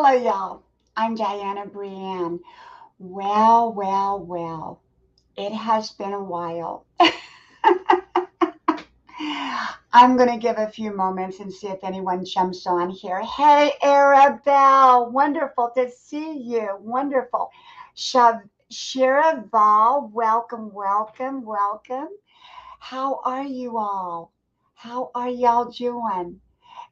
Hello, y'all. I'm Dianna Brianne. Well. It has been a while. I'm going to give a few moments and see if anyone jumps on here. Hey, Arabelle. Wonderful to see you. Wonderful. Shiraval, welcome. How are you all? How are y'all doing?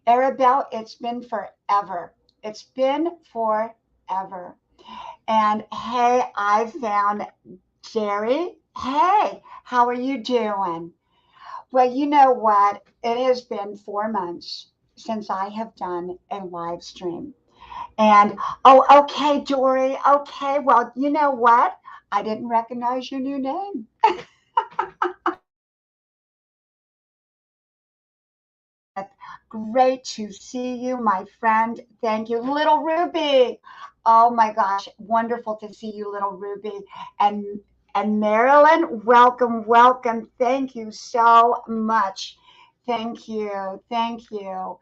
Arabelle, it's been forever. It's been forever. And hey, I found Jerry. Hey, how are you doing? Well, you know what? It has been 4 months since I have done a live stream. And oh, okay, Dory. Okay, well, you know what? I didn't recognize your new name. Great to see you, my friend. Thank you. Little Ruby. Oh my gosh, wonderful to see you, little Ruby. And and Marilyn, welcome. Thank you so much. Thank you. Thank you.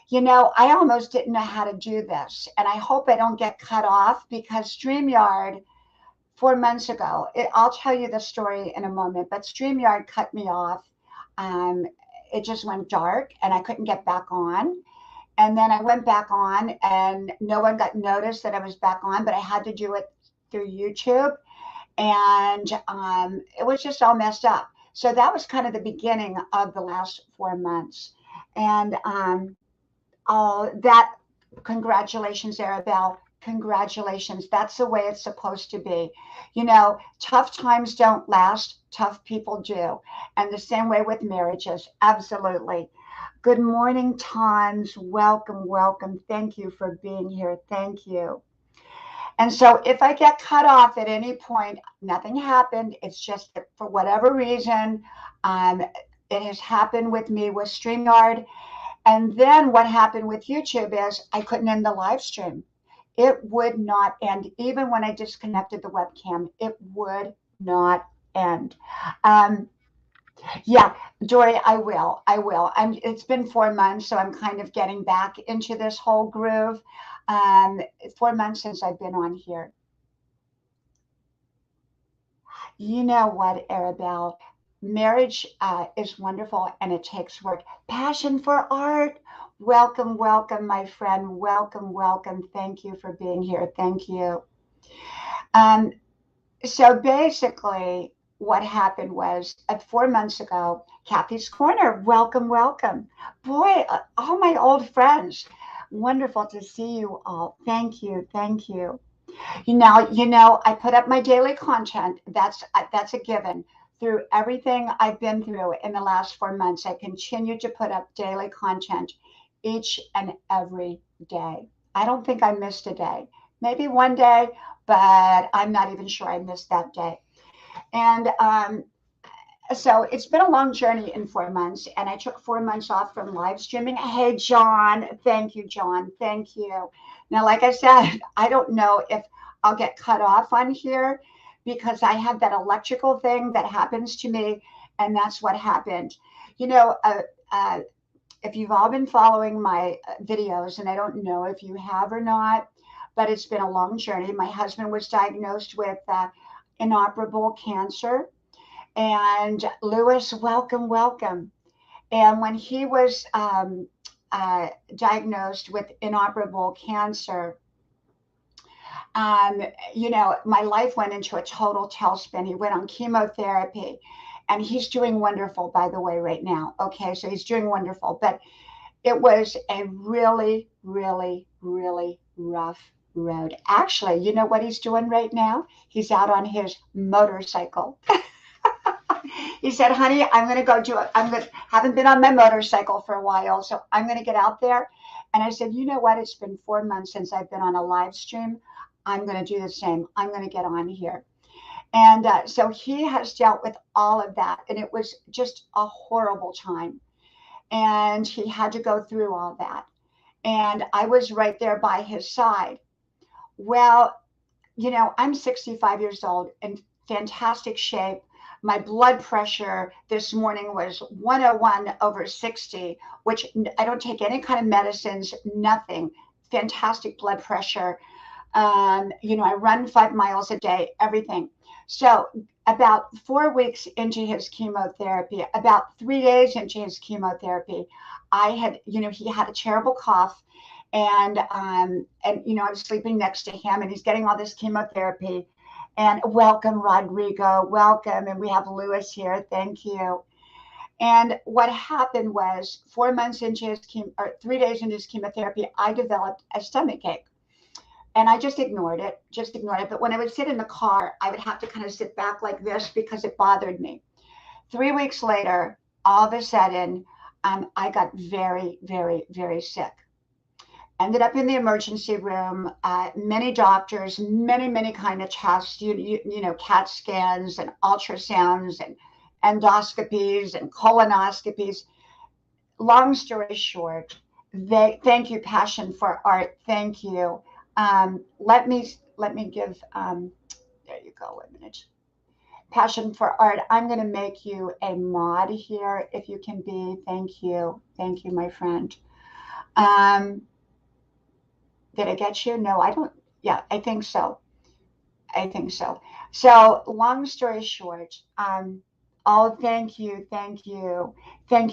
You know, I almost didn't know how to do this, and I hope I don't get cut off because StreamYard 4 months ago, I'll tell you the story in a moment, but StreamYard cut me off. Um, it just went dark and I couldn't get back on. And then I went back on and no one got noticed that I was back on, but I had to do it through YouTube. And it was just all messed up. So that was kind of the beginning of the last 4 months. And oh, that, congratulations, Arabelle. Congratulations. That's the way it's supposed to be. You know, tough times don't last, tough people do. And the same way with marriages. Absolutely. Good morning, Tons. Welcome. Thank you for being here. Thank you. And so if I get cut off at any point, nothing happened. It's just that for whatever reason, um, it has happened with me with StreamYard. And then what happened with YouTube is I couldn't end the live stream. It would not end. Even when I disconnected the webcam, it would not end. Um, yeah, Joy, I will. It's been 4 months, so I'm kind of getting back into this whole groove. 4 months since I've been on here. You know what, Arabelle? Marriage is wonderful and it takes work. Passion for art. Welcome, my friend. Welcome. Thank you for being here. Thank you. Um, so basically, what happened was 4 months ago, Kathy's Corner. Welcome. Boy, all my old friends. Wonderful to see you all. Thank you. I put up my daily content. That's a given. Through everything I've been through in the last 4 months, I continue to put up daily content each and every day. I don't think I missed a day. Maybe one day, but I'm not even sure I missed that day. And so it's been a long journey in 4 months, and I took 4 months off from live streaming. Hey, John. Thank you, John. Thank you. Now, like I said, I don't know if I'll get cut off on here because I have that electrical thing that happens to me, and that's what happened. You know, if you've all been following my videos, and I don't know if you have or not, but it's been a long journey. My husband was diagnosed with inoperable cancer. And Lewis, welcome. And when he was diagnosed with inoperable cancer, um, my life went into a total tailspin. He went on chemotherapy, and he's doing wonderful, by the way, right now. Okay, so he's doing wonderful. But it was a really rough road. Actually, you know what he's doing right now? He's out on his motorcycle. He said, honey, I'm going to go do it. Haven't been on my motorcycle for a while, so I'm going to get out there. And I said, you know what? It's been 4 months since I've been on a live stream. I'm going to do the same. I'm going to get on here. And so he has dealt with all of that. And it was just a horrible time. And he had to go through all that. And I was right there by his side. Well, I'm 65 years old in fantastic shape. My blood pressure this morning was 101/60, which I don't take any kind of medicines, nothing. fantastic blood pressure. I run 5 miles a day, everything. So about 4 weeks into his chemotherapy, about 3 days into his chemotherapy, I had, he had a terrible cough, and I was sleeping next to him, and he's getting all this chemotherapy. And welcome, Rodrigo, welcome, and we have Lewis here. Thank you. And what happened was 4 months into his or 3 days into his chemotherapy, I developed a stomach ache. And I just ignored it. But when I would sit in the car, I would have to kind of sit back like this because it bothered me. 3 weeks later, all of a sudden, I got very, very, very sick. Ended up in the emergency room. Many doctors, many kind of tests. CAT scans and ultrasounds and endoscopies and colonoscopies. Long story short, thank you, Passion for Art. Thank you. Let me give. There you go. 1 minute. Passion for Art. I'm going to make you a mod here if you can be. Thank you, my friend. Did I get you? No, I don't. Yeah, I think so. So long story short, oh, thank you,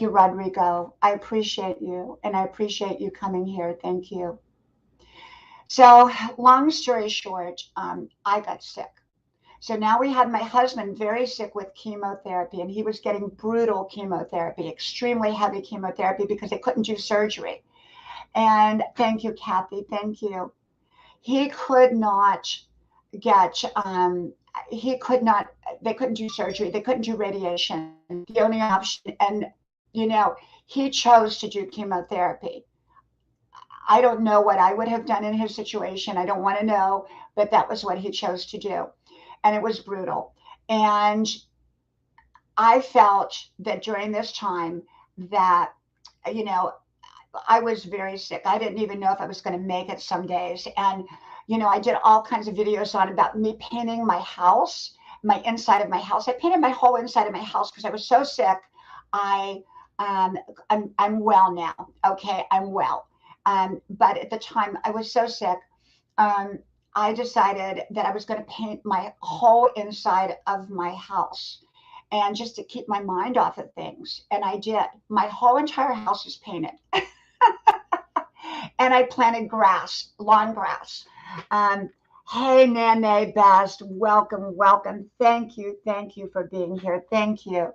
Rodrigo. I appreciate you, and I appreciate you coming here. Thank you. So long story short, I got sick. So now we had my husband very sick with chemotherapy, and he was getting brutal chemotherapy, extremely heavy chemotherapy because they couldn't do surgery. And thank you, Kathy. Thank you. He could not get, they couldn't do surgery. They couldn't do radiation. The only option, and, he chose to do chemotherapy. I don't know what I would have done in his situation. I don't want to know, but that was what he chose to do. And it was brutal. And I felt that during this time that, I was very sick. I didn't even know if I was going to make it some days. And, I did all kinds of videos on about me painting my house, my inside of my house. I painted my whole inside of my house because I was so sick. I'm well now. Okay, I'm well. But at the time I was so sick, I decided that I was going to paint my whole inside of my house, and just to keep my mind off of things. And I did. My whole entire house is painted. And I planted grass, lawn grass. Hey, Nene Best, welcome. Thank you for being here. Thank you.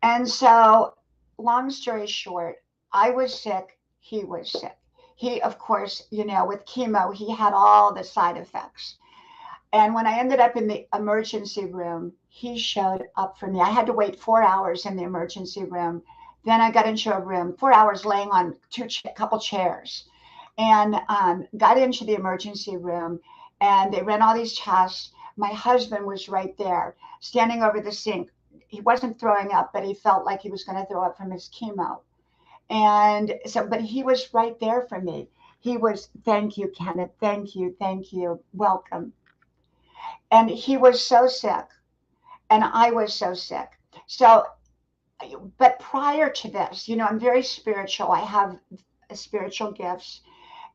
And so, long story short, I was sick. He was sick. He, of course, with chemo, he had all the side effects. And when I ended up in the emergency room, he showed up for me. I had to wait 4 hours in the emergency room. Then I got into a room, 4 hours laying on a couple chairs, and got into the emergency room, and they ran all these tests. My husband was right there, standing over the sink. He wasn't throwing up, but he felt like he was going to throw up from his chemo. And so, but he was right there for me. He was, thank you, Kenneth. Thank you. Welcome. And he was so sick, and I was so sick. So, but prior to this, I'm very spiritual. I have spiritual gifts.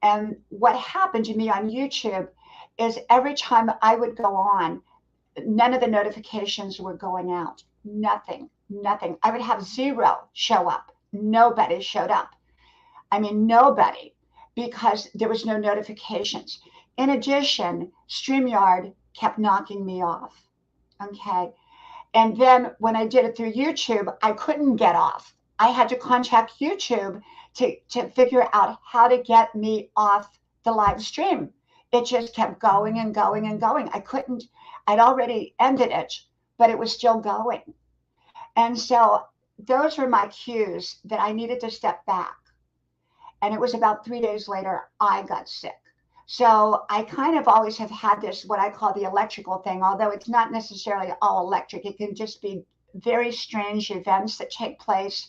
And what happened to me on YouTube is every time I would go on, none of the notifications were going out. Nothing. I would have 0 show up. Nobody showed up. I mean, nobody, because there was no notifications. In addition, StreamYard kept knocking me off. Okay. And then when I did it through YouTube, I couldn't get off. I had to contact YouTube to figure out how to get me off the live stream. It just kept going and going and going. I'd already ended it, but it was still going. And so those were my cues that I needed to step back. And it was about 3 days later, I got sick. So I kind of always have had this, what I call the electrical thing, although it's not necessarily all electric. It can just be very strange events that take place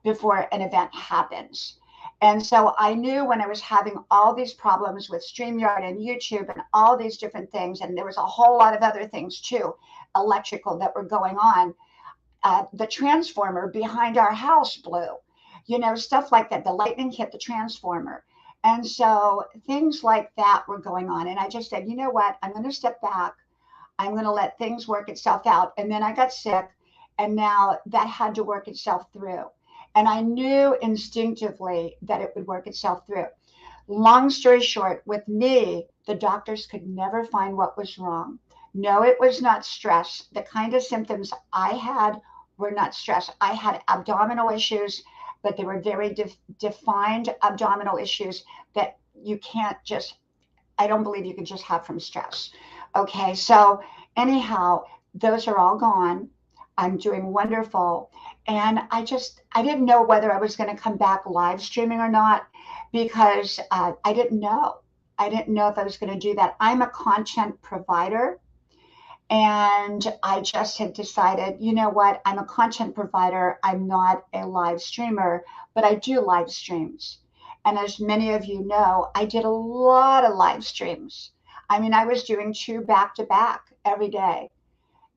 before an event happens. And so I knew when I was having all these problems with StreamYard and YouTube and all these different things, and there was a whole lot of other things too, electrical, that were going on. The transformer behind our house blew, stuff like that. The lightning hit the transformer. And so things like that were going on. And I just said, you know what? I'm going to step back. I'm going to let things work itself out. And then I got sick, and now that had to work itself through. And I knew instinctively that it would work itself through. Long story short, with me, the doctors could never find what was wrong. No, it was not stress. The kind of symptoms I had were not stress. I had abdominal issues, but they were very defined abdominal issues that you can't just, I don't believe you can just have from stress. Okay, so anyhow, those are all gone. I'm doing wonderful. And I didn't know whether I was going to come back live streaming or not because I didn't know. I didn't know if I was going to do that. I'm a content provider. And I just had decided, you know what? I'm a content provider. I'm not a live streamer, but I do live streams. And as many of you know, I did a lot of live streams. I mean, I was doing 2 back to back every day.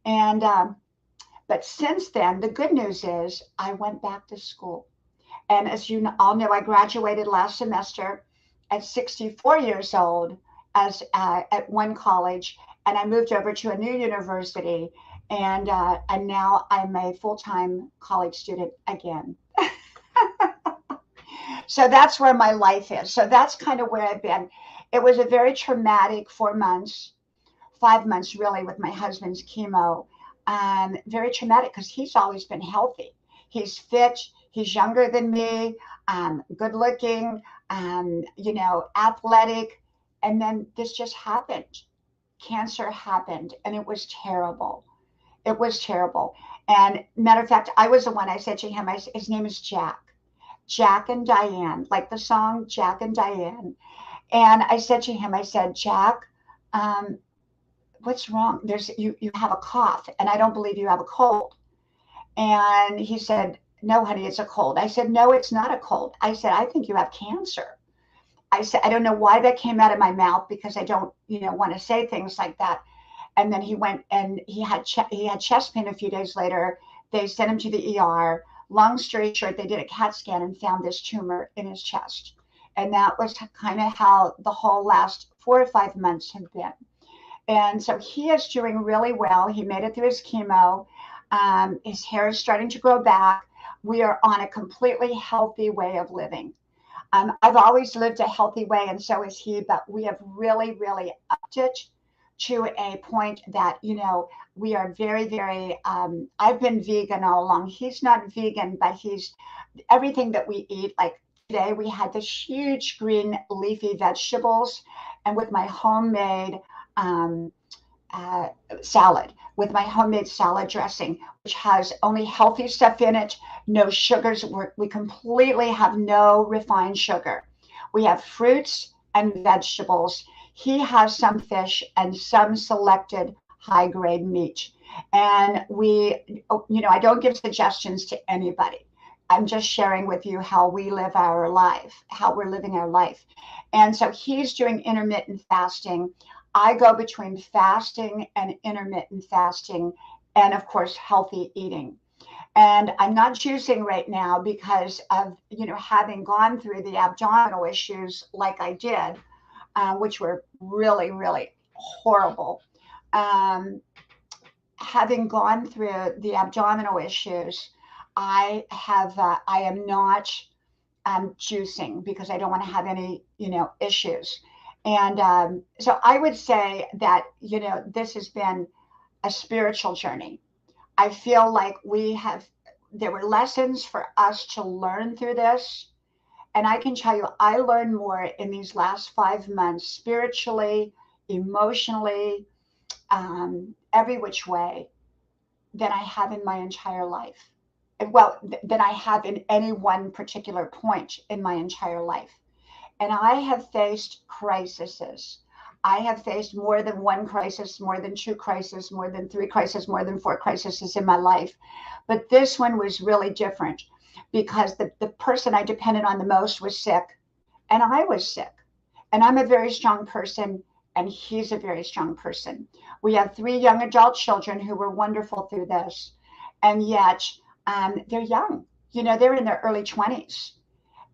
And, but since then, the good news is I went back to school. And as you all know, I graduated last semester at 64 years old at one college, and I moved over to a new university, and now I'm a full-time college student again. So that's where my life is. So that's kind of where I've been. It was a very traumatic 4 months, 5 months really, with my husband's chemo. Very traumatic because he's always been healthy. He's fit. He's younger than me, good looking, athletic. And then this just happened. Cancer happened, and it was terrible. It was terrible. And matter of fact, I was the one. I said to him, his name is Jack. Jack and Diane, like the song Jack and Diane. And I said to him, I said, Jack, um, what's wrong? You have a cough, and I don't believe you have a cold. And he said, no, honey, it's a cold. I said, no, it's not a cold. I said, I think you have cancer. I said, I don't know why that came out of my mouth because I don't, want to say things like that. And then he went and he had chest pain a few days later. They sent him to the ER. Long story short, they did a CAT scan and found this tumor in his chest. And that was kind of how the whole last 4 or 5 months have been. And so he is doing really well. He made it through his chemo. His hair is starting to grow back. We are on a completely healthy way of living. I've always lived a healthy way, and so is he, but we have really, really upped it to a point that, we are very, very, I've been vegan all along. He's not vegan, but he's everything that we eat. Like today, we had this huge green leafy vegetables, and with my homemade salad, with my homemade salad dressing, which has only healthy stuff in it, no sugars. We completely have no refined sugar. We have fruits and vegetables. He has some fish and some selected high grade meat. And I don't give suggestions to anybody. I'm just sharing with you how we live our life, how we're living our life. And so he's doing intermittent fasting. I go between fasting and intermittent fasting, and of course, healthy eating. And I'm not juicing right now because of, having gone through the abdominal issues like I did, which were really, really horrible. Having gone through the abdominal issues, I am not juicing because I don't want to have any, issues. And so I would say that, this has been a spiritual journey. I feel like there were lessons for us to learn through this. And I can tell you, I learned more in these last 5 months, spiritually, emotionally, every which way, than I have in my entire life. Well, than I have in any one particular point in my entire life. And I have faced crises. I have faced more than one crisis, more than 2 crises, more than 3 crises, more than 4 crises in my life. But this one was really different because the person I depended on the most was sick, and I was sick. And I'm a very strong person, and he's a very strong person. We have 3 young adult children who were wonderful through this. And yet they're young. They're in their early 20s.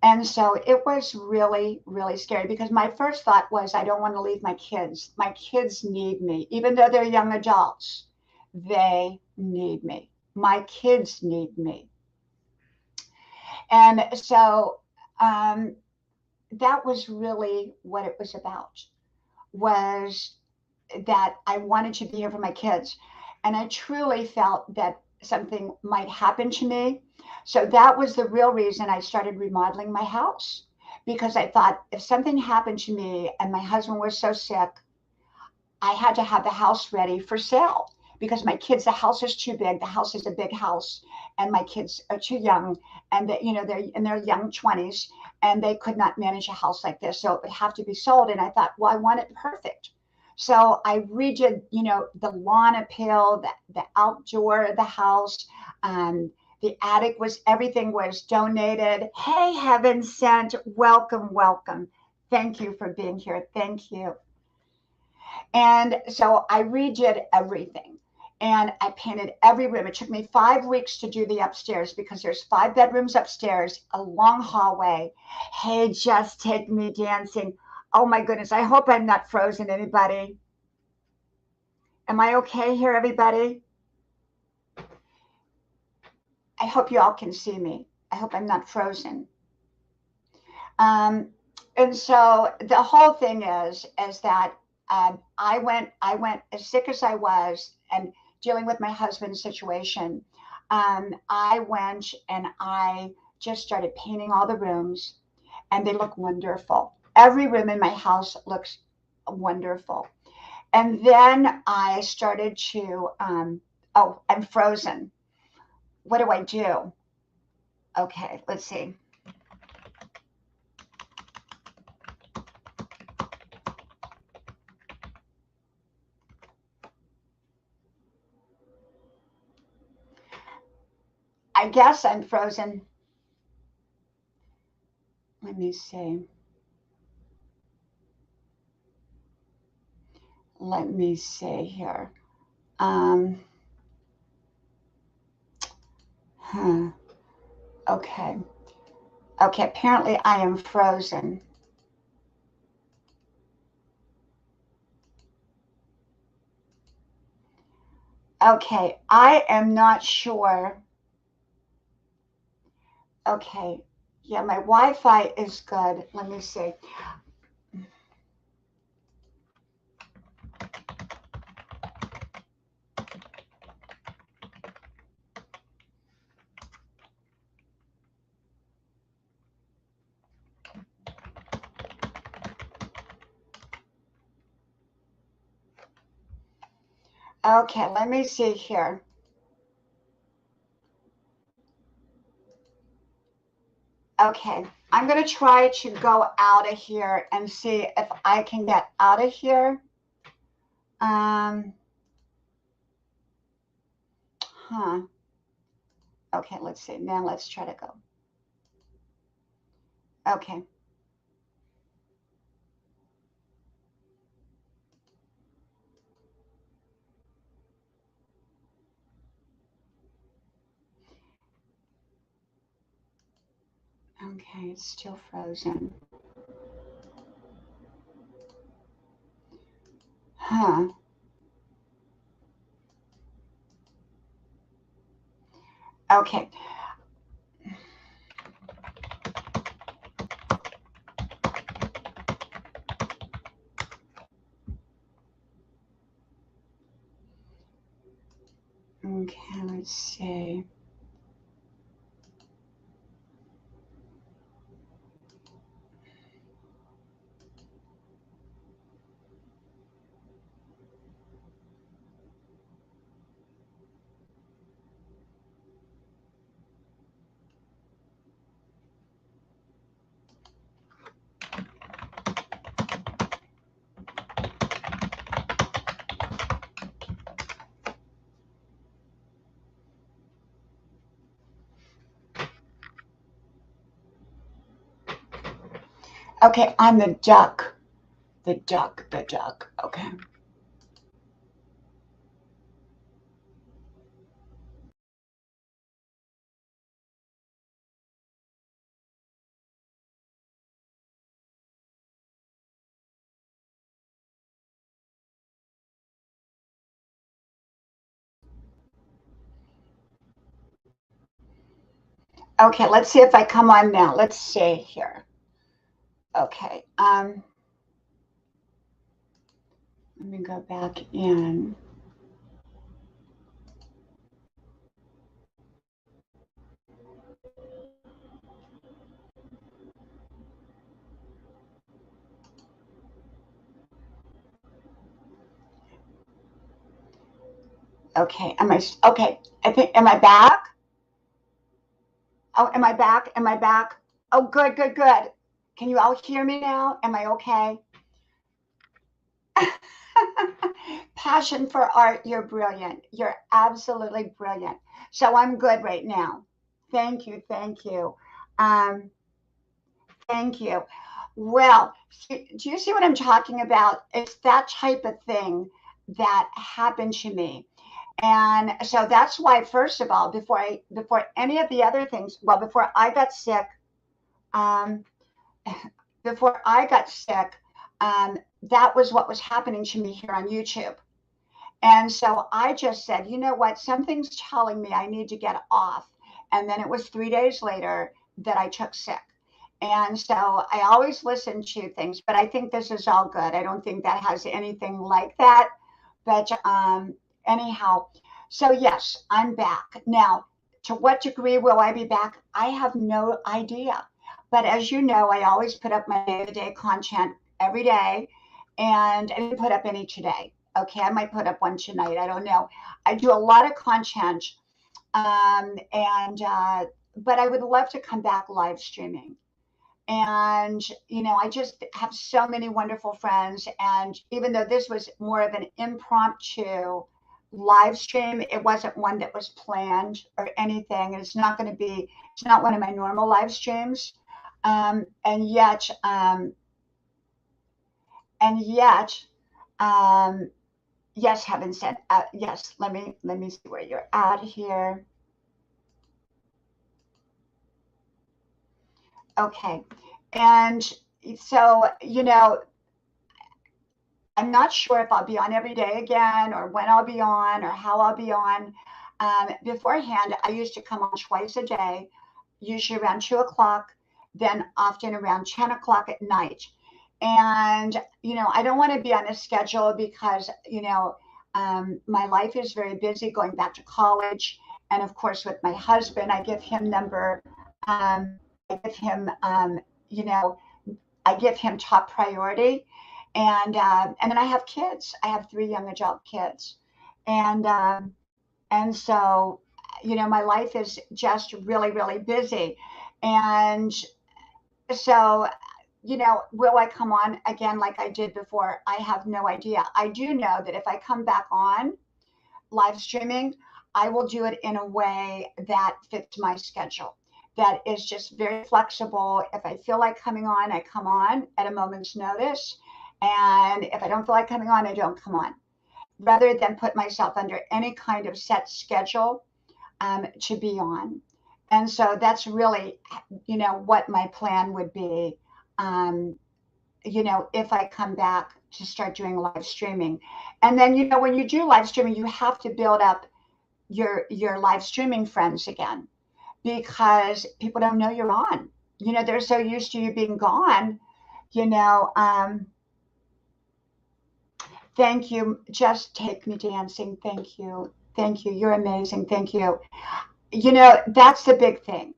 And so it was really, really scary because my first thought was, I don't want to leave my kids. My kids need me, even though they're young adults. They need me. My kids need me. And so that was really what it was about, was that I wanted to be here for my kids. And I truly felt that something might happen to me. So that was the real reason I started remodeling my house, because I thought if something happened to me and my husband was so sick, I had to have the house ready for sale because my kids, the house is too big. The house is a big house, and my kids are too young, and they're in their young 20s, and they could not manage a house like this. So it would have to be sold. And I thought, well, I want it perfect. So I redid, the lawn appeal, the outdoor of the house, the attic everything was donated. Hey, Heaven Sent, welcome, welcome. Thank you for being here. Thank you. And so I redid everything, and I painted every room. It took me 5 weeks to do the upstairs because there's 5 bedrooms upstairs, a long hallway. Hey, just take me dancing. Oh my goodness. I hope I'm not frozen, anybody. Am I okay here, everybody? I hope you all can see me. I hope I'm not frozen. Um, and so the whole thing is that I went as sick as I was and dealing with my husband's situation. I went and I just started painting all the rooms, and they look wonderful. Every room in my house looks wonderful. And then I started to, oh, I'm frozen. What do I do? Okay, let's see. I guess I'm frozen. Let me see. Let me see here. Um, huh. Okay. Okay, apparently I am frozen. Okay, I am not sure. Okay. Yeah, my Wi-Fi is good. Let me see. Okay, let me see here. Okay, I'm going to try to go out of here and see if I can get out of here. Um, huh. Okay, let's see. Now let's try to go. Okay. Okay, it's still frozen. Huh. Okay. Okay, let's see. Okay, I'm the duck. The duck, the duck. Okay. Okay, let's see if I come on now. Let's see here. Okay, let me go back in. Okay, okay? I think, am I back? Oh, am I back? Am I back? Oh, good, good, good. Can you all hear me now? Am I okay? Passion for art, you're brilliant. You're absolutely brilliant. So I'm good right now. Thank you, thank you. Um, Thank you. Well, do you see what I'm talking about? It's that type of thing that happened to me. And so that's why, first of all, before any of the other things, well, before I got sick, um, before I got sick, that was what was happening to me here on YouTube. And so I just said, you know what? Something's telling me I need to get off. And then it was 3 days later that I took sick. And so I always listen to things, but I think this is all good. I don't think that has anything like that. But anyhow, so yes, I'm back. Now, to what degree will I be back? I have no idea. But as you know, I always put up my day to day content every day, and I didn't put up any today. Okay, I might put up one tonight. I don't know. I do a lot of content, and but I would love to come back live streaming. And I just have so many wonderful friends. And even though this was more of an impromptu live stream, it wasn't one that was planned or anything. It's not going to be. It's not one of my normal live streams. And yet, and yet, um, yes, heaven sent. Yes, let me see where you're at here. Okay, and so I'm not sure if I'll be on every day again, or when I'll be on, or how I'll be on. Beforehand, I used to come on twice a day, usually around 2 o'clock, then often around 10 o'clock at night. And I don't want to be on a schedule because my life is very busy going back to college, and of course with my husband, I give him number. I give him, you know, I give him top priority, and then I have kids. I have three young adult kids, and so my life is just really really busy, and so will I come on again like I did before? I have no idea. I do know that if I come back on live streaming, I will do it in a way that fits my schedule. That is just very flexible. If I feel like coming on, I come on at a moment's notice. And if I don't feel like coming on, I don't come on. Rather than put myself under any kind of set schedule to be on. And so that's really, what my plan would be, um, if I come back to start doing live streaming. And then, when you do live streaming, you have to build up your live streaming friends again, because people don't know you're on. They're so used to you being gone. You know, thank you. Just take me dancing. Thank you. Thank you. You're amazing. Thank you. That's the big thing.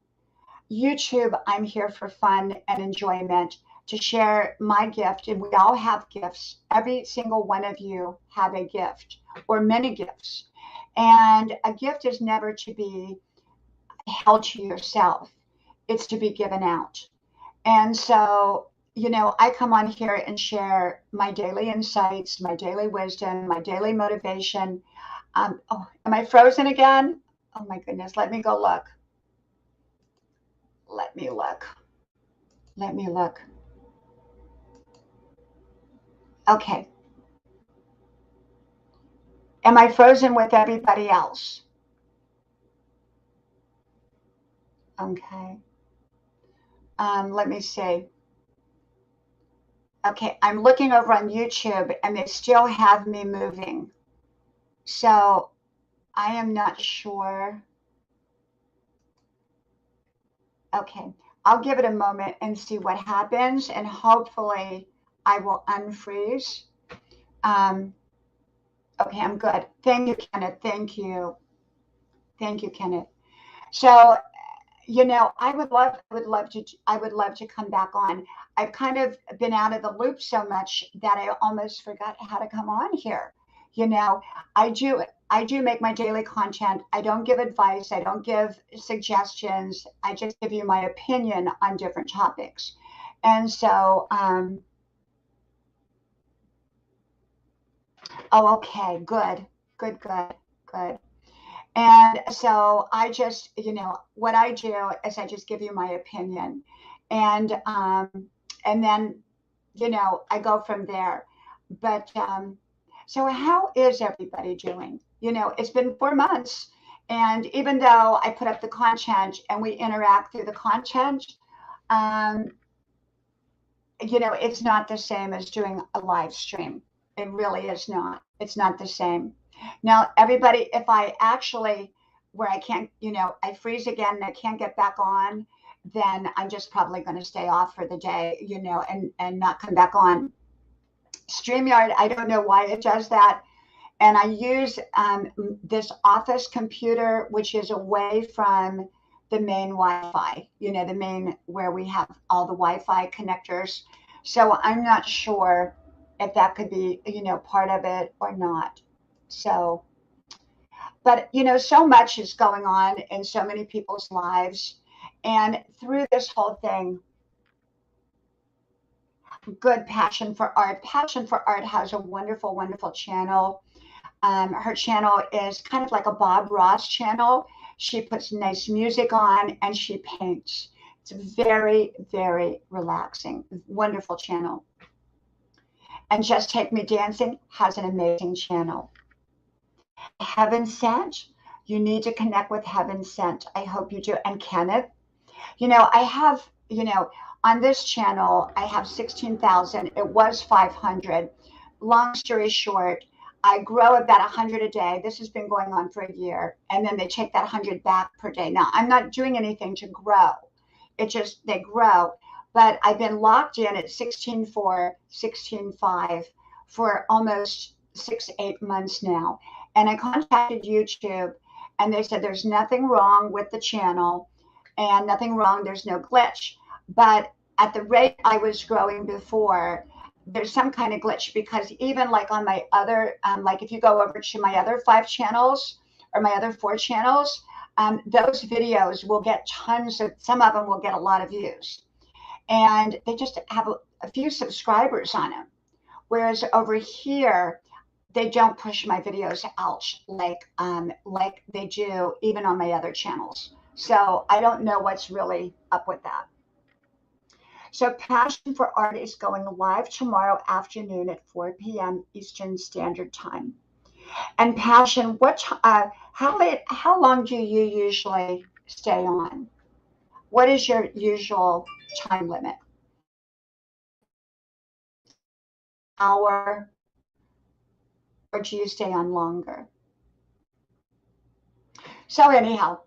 YouTube, I'm here for fun and enjoyment, to share my gift. And we all have gifts. Every single one of you have a gift or many gifts. And a gift is never to be held to yourself, it's to be given out. And so, I come on here and share my daily insights, my daily wisdom, my daily motivation. Oh, am I frozen again? Oh my goodness. Let me go look. Let me look. Let me look. Okay. Am I frozen with everybody else? Okay. Let me see. Okay, I'm looking over on YouTube and they still have me moving. So I am not sure. Okay, I'll give it a moment and see what happens, and hopefully I will unfreeze. Um, okay, I'm good. Thank you, Kenneth. Thank you. Thank you, Kenneth. So, I would love to come back on. I've kind of been out of the loop so much that I almost forgot how to come on here. You know, I do make my daily content. I don't give advice. I don't give suggestions. I just give you my opinion on different topics. And so, oh, okay, good, good, good, good. And so I just, what I do is I just give you my opinion, and and then, I go from there. But so how is everybody doing? It's been 4 months, and even though I put up the content and we interact through the content, um, it's not the same as doing a live stream. It really is not. It's not the same. Now, everybody, if I actually, where I can't, I freeze again and I can't get back on, then I'm just probably going to stay off for the day, and not come back on. StreamYard, I don't know why it does that. And I use this office computer, which is away from the main Wi-Fi, the main where we have all the Wi-Fi connectors. So I'm not sure if that could be, part of it or not. So, but, so much is going on in so many people's lives. And through this whole thing, good Passion for Art. Passion for Art has a wonderful, wonderful channel. Her channel is kind of like a Bob Ross channel. She puts nice music on and she paints. It's very, very relaxing. Wonderful channel. And Just Take Me Dancing has an amazing channel. Heaven Sent, you need to connect with Heaven Sent. I hope you do. And Kenneth, I have, on this channel, I have 16,000. It was 500. Long story short, I grow about 100 a day. This has been going on for a year. And then they take that 100 back per day. Now, I'm not doing anything to grow. It just, they grow. But I've been locked in at 16.4, 16.5 for almost 6-8 months now. And I contacted YouTube and they said there's nothing wrong with the channel and nothing wrong. There's no glitch. But at the rate I was growing before, there's some kind of glitch, because even like on my other, like if you go over to my other 5 channels or my other 4 channels, those videos will get tons of, some of them will get a lot of views. And they just have a few subscribers on them. Whereas over here, they don't push my videos out like they do even on my other channels. So I don't know what's really up with that. So Passion for Art is going live tomorrow afternoon at 4 p.m. Eastern Standard Time. And Passion, how long do you usually stay on? What is your usual time limit? Hour? Or do you stay on longer? So anyhow,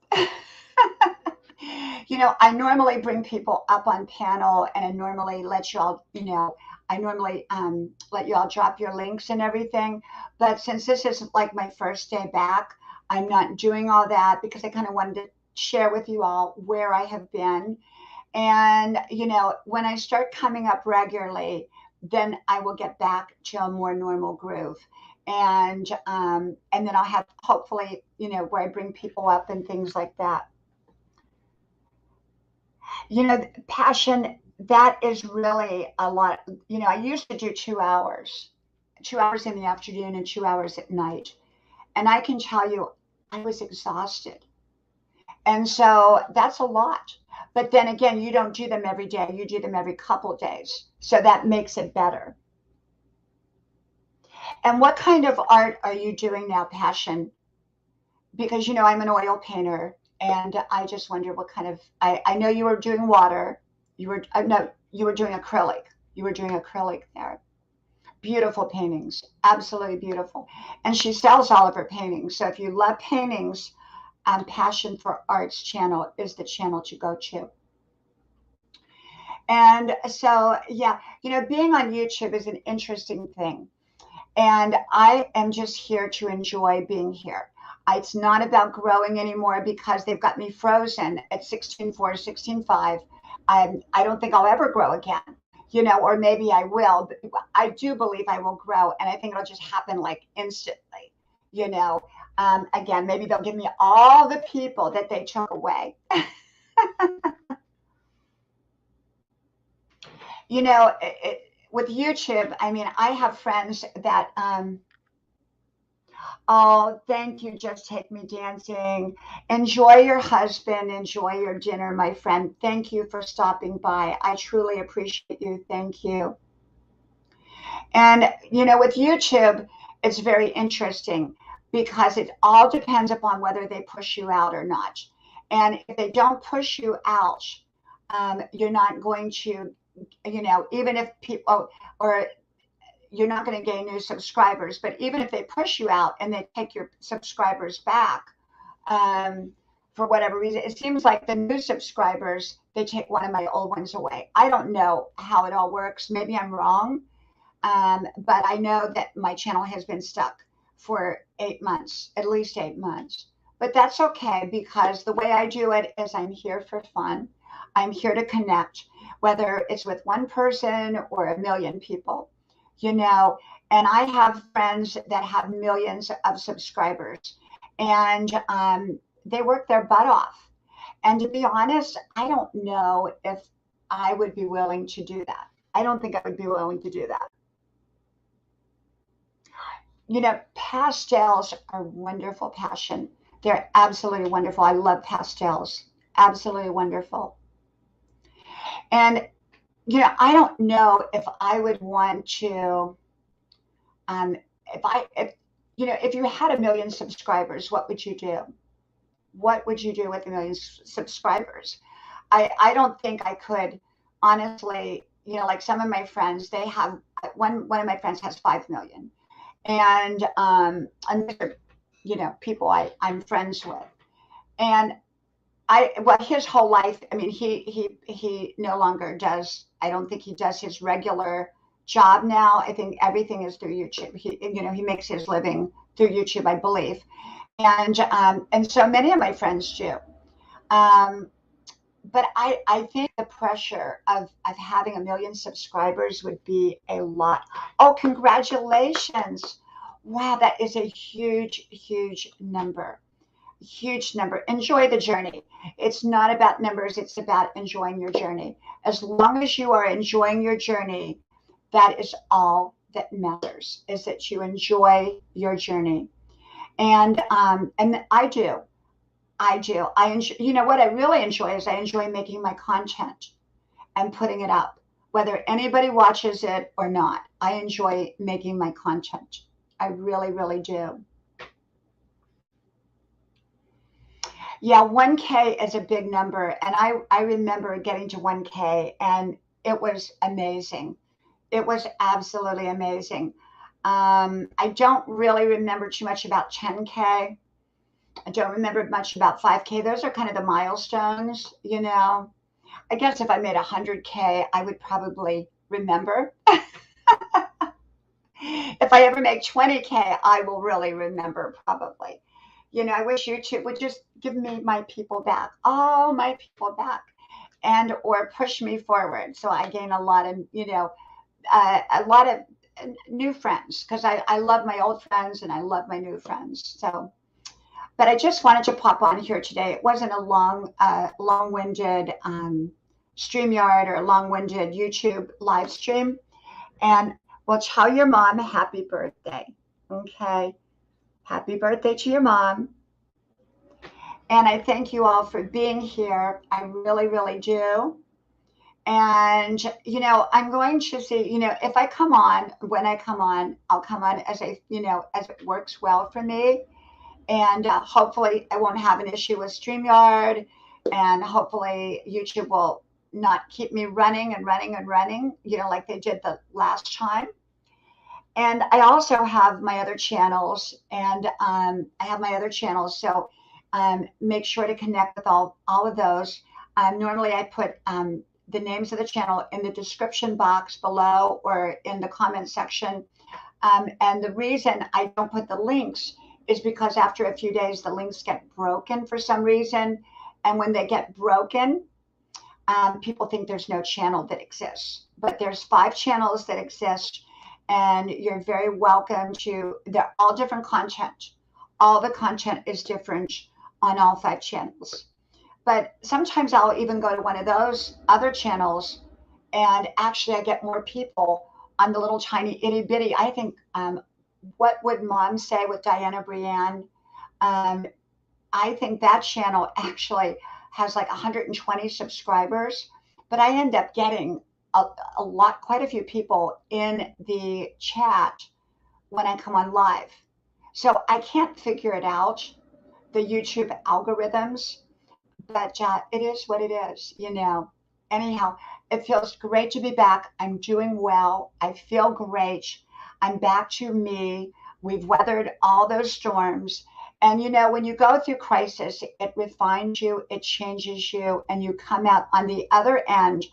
I normally bring people up on panel and I normally let you all, let you all drop your links and everything. But since this is like my first day back, I'm not doing all that because I kind of wanted to share with you all where I have been. And, when I start coming up regularly, then I will get back to a more normal groove. And then I'll have hopefully, where I bring people up and things like that. Passion, that is really a lot. I used to do 2 hours in the afternoon and 2 hours at night. And I can tell you, I was exhausted. And so that's a lot. But then again, you don't do them every day. You do them every couple of days. So that makes it better. And what kind of art are you doing now, Passion? Because, I'm an oil painter. And I just wonder what kind of, I know you were doing water. You were doing acrylic. You were doing acrylic there. Beautiful paintings. Absolutely beautiful. And she sells all of her paintings. So if you love paintings, Passion for Arts channel is the channel to go to. And so, yeah, being on YouTube is an interesting thing. And I am just here to enjoy being here. It's not about growing anymore because they've got me frozen at 16.4, 16.5. I don't think I'll ever grow again, or maybe I will. But I do believe I will grow, and I think it'll just happen like instantly. Again, maybe they'll give me all the people that they took away. With YouTube, I mean, I have friends that oh, thank you. Just take me dancing. Enjoy your husband. Enjoy your dinner, my friend. Thank you for stopping by. I truly appreciate you. Thank you. And, with YouTube, it's very interesting because it all depends upon whether they push you out or not. And if they don't push you out, you're not going to, even if people, or you're not going to gain new subscribers. But even if they push you out and they take your subscribers back, for whatever reason, it seems like the new subscribers, they take one of my old ones away. I don't know how it all works. Maybe I'm wrong. But I know that my channel has been stuck for 8 months, at least 8 months. But that's okay because the way I do it is I'm here for fun. I'm here to connect, whether it's with one person or a million people, and I have friends that have millions of subscribers, and they work their butt off. And to be honest, I don't know if I would be willing to do that. I don't think I would be willing to do that. Pastels are wonderful passion. They're absolutely wonderful. I love pastels. Absolutely wonderful. And, I don't know if I would want to, if you had a million subscribers, what would you do? What would you do with a million subscribers? I don't think I could, honestly, like some of my friends, they have, one of my friends has 5 million. And people I'm friends with. And his whole life, I mean, he no longer does, I don't think he does his regular job now. I think everything is through YouTube. He makes his living through YouTube, I believe. And so many of my friends do. But I think the pressure of having a million subscribers would be a lot. Oh, congratulations. Wow, that is a huge, huge number. Huge number. Enjoy the journey. It's not about numbers, it's about enjoying your journey. As long as you are enjoying your journey, that is all that matters, is that you enjoy your journey. And I do. I enjoy, what I really enjoy is I enjoy making my content and putting it up, whether anybody watches it or not. I enjoy making my content. I really, really do. Yeah, 1K is a big number. And I remember getting to 1K and it was amazing. It was absolutely amazing. I don't really remember too much about 10K. I don't remember much about 5K. Those are kind of the milestones, I guess if I made 100K, I would probably remember. If I ever make 20K, I will really remember probably. I wish YouTube would just give me my people back, all my people back, and or push me forward so I gain a lot of, a lot of new friends because I love my old friends and I love my new friends. So. But I just wanted to pop on here today. It wasn't a long-winded StreamYard or a long-winded YouTube live stream. And well, tell your mom happy birthday. Okay. Happy birthday to your mom. And I thank you all for being here. I really, really do. And, I'm going to see, if I come on, when I come on, I'll come on as as it works well for me. And hopefully I won't have an issue with StreamYard, and hopefully YouTube will not keep me running and running and running, like they did the last time. And I also have my other channels, and so make sure to connect with all of those. Normally I put the names of the channel in the description box below or in the comment section. And the reason I don't put the links is because after a few days, the links get broken for some reason. And when they get broken, people think there's no channel that exists. But there's 5 channels that exist, and you're very welcome to, they're all different content. All the content is different on all 5 channels. But sometimes I'll even go to one of those other channels, and actually I get more people on the little tiny itty bitty. I think, What Would Mom Say with Dianna Brianne? I think that channel actually has like 120 subscribers, but I end up getting a lot, quite a few people in the chat when I come on live. So I can't figure it out, the YouTube algorithms, but it is what it is, you know. Anyhow, it feels great to be back. I'm doing well. I feel great. I'm back to me. We've weathered all those storms. And, you know, when you go through crisis, it refines you, it changes you, and you come out on the other end,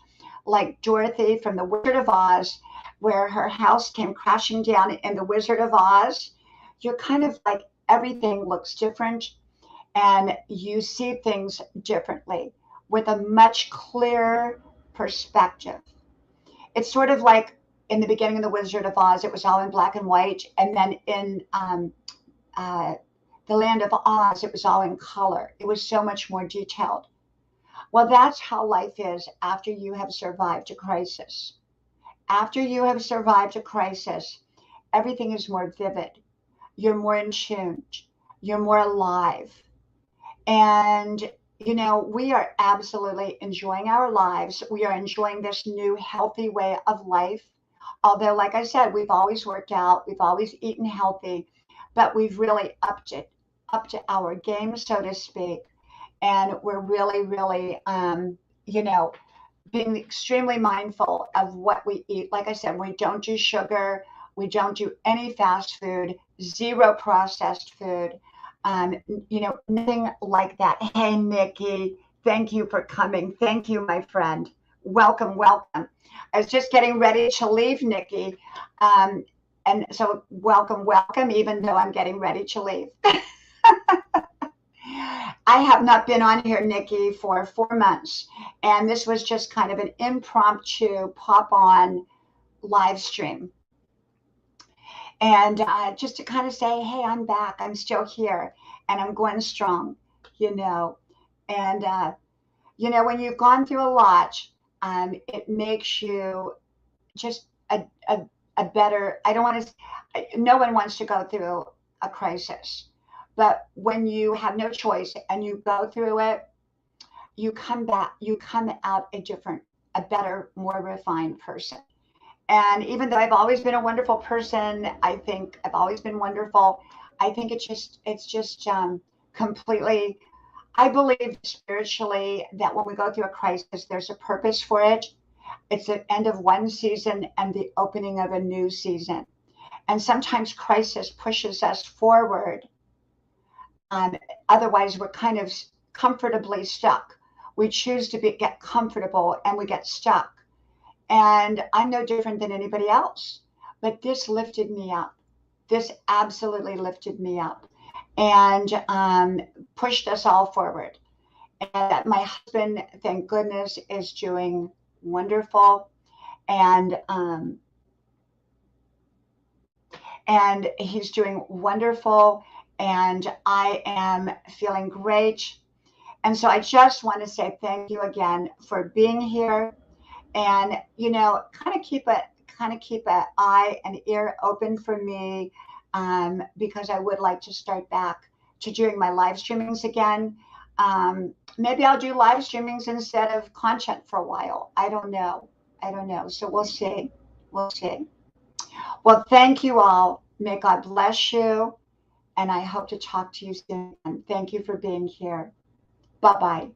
like Dorothy from The Wizard of Oz, where her house came crashing down in The Wizard of Oz. You're kind of like, everything looks different, and you see things differently with a much clearer perspective. It's sort of like in the beginning of The Wizard of Oz, it was all in black and white, and then in the Land of Oz, it was all in color. It was so much more detailed. Well, that's how life is after you have survived a crisis. After you have survived a crisis, everything is more vivid. You're more in tune. You're more alive. And, you know, we are absolutely enjoying our lives. We are enjoying this new healthy way of life. Although, like I said, we've always worked out, we've always eaten healthy, but we've really upped to our game, so to speak. And we're really, you know, being extremely mindful of what we eat. Like I said, we don't do sugar. We don't do any fast food, 0 processed food, you know, nothing like that. Hey, Nikki, thank you for coming. Thank you, my friend. Welcome, welcome. I was just getting ready to leave, Nikki. And so welcome, even though I'm getting ready to leave. I have not been on here, Nikki, for 4 months. And this was just kind of an impromptu pop on live stream. And just to kind of say, hey, I'm back. I'm still here and I'm going strong, you know. And, you know, when you've gone through a lot, it makes you just a better, I don't want to, no one wants to go through a crisis. But when you have no choice and you go through it, you come out a better, more refined person. And even though I've always been a wonderful person, I think I've always been wonderful. I think it's just completely, I believe spiritually that when we go through a crisis, there's a purpose for it. It's the end of one season and the opening of a new season. And sometimes crisis pushes us forward. Otherwise, we're kind of comfortably stuck. We choose to get comfortable and we get stuck. And I'm no different than anybody else. But this lifted me up. This absolutely lifted me up and pushed us all forward. And my husband, thank goodness, is doing wonderful. And he's doing wonderful. And I am feeling great. And so I just want to say thank you again for being here. And, you know, kind of keep an eye and ear open for me, because I would like to start back to doing my live streamings again. Maybe I'll do live streamings instead of content for a while. I don't know. So we'll see. Well, thank you all. May God bless you. And I hope to talk to you soon. Thank you for being here. Bye-bye.